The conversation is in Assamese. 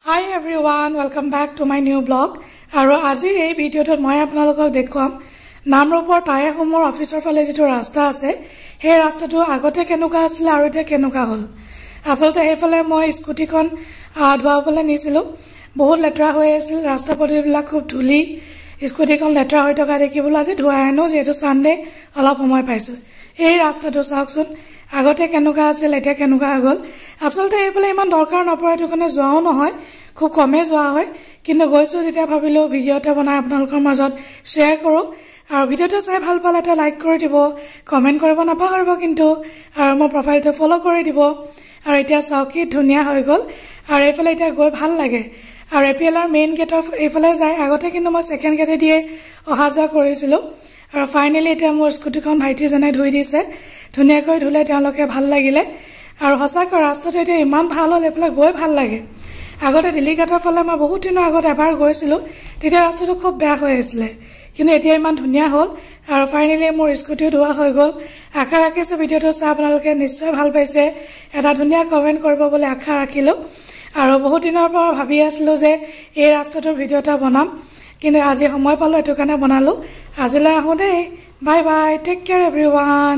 Hi everyone, welcome back to my new blog. আৰু আজিৰ এই ভিডিঅ'টোত মই আপোনালোকক দেখুৱাম নামৰূপৰ টায়াহোমৰ অফিচৰ ফালে যেটো ৰাস্তা আছে সেই ৰাস্তাটো আগতে কেনেকুৱা আছিল আৰু এতিয়া কেনেকুৱা হ'ল আসলতে হেফালে মই স্কুটিখন ধুৱাবলৈ নিছিলো বহুত লেটৰা হৈ আছিল ৰাস্তা পদবিলাক খুব ধুলি স্কুটিখন লেটৰা হৈ থকা দেখিবলৈ আজি ধুৱাই আনো যেটো সানডে অলপ সময় পাইছো এই ৰাস্তাটো চাওকচোন আগতে কেনেকুৱা আছিল এতিয়া কেনেকুৱা হ'ল আসলতে হেফালে ইমান দৰকাৰ নপৰে দুখনে যোৱাও নহয় খুব কমে যোৱা হয় কিন্তু গৈছো যেতিয়া ভাবিলো ভিডিওটা বনাই আপোনালোকৰ মাজত শেয়াৰ কৰো আৰু ভিডিওটো চাই ভাল পালে এটা লাইক কৰি দিব কমেন্ট কৰিব নাপাহৰিব কিন্তু আৰু মোৰ প্ৰফাইলটো ফলো কৰি দিব আৰু এতিয়া চাওকি ধুনিয়া হৈ গল আৰু এফালে এতিয়া গৈ ভাল লাগে আৰু এপিএলৰ মেইন গেট অফ এফালে যায় আগতে কিন্তু মই সেকেন্ড গেটে দিয়ে অহা যোৱা কৰিছিলো আৰু ফাইনালি এতিয়া মোৰ স্কুটিখন ভাইটি জনে ধুই দিছে ধুনিয়াকৈ ধুলে তেওঁলোকে ভাল লাগিলে আৰু হসাকৈ ৰাস্তাটো এতিয়া ইমান ভাল হ'ল এফালে গৈ ভাল লাগে আগতে দিল্লীঘাটৰ ফালে মই বহুত দিনৰ আগত এবাৰ গৈছিলো তেতিয়া ৰাস্তাটো খুব বেয়া হৈ আছিল কিন্তু এতিয়া ইমান ধুনিয়া হ'ল আৰু ফাইনালি মোৰ স্কুটিও ধোৱা হৈ গল আশা ৰাখিছো ভিডিওটো চাই আপোনালোকে নিশ্চয় ভাল পাইছে এটা ধুনিয়া কমেন্ট কৰিব বুলি আশা ৰাখিলো আৰু বহুত দিনৰ পৰা ভাবি আছিলো যে এই ৰাস্তাটোৰ ভিডিওটা বনাম কিন্তু আজি সময় পালো এটো কাৰণে বনালো আজিলৈ আহো দেই bye bye take care everyone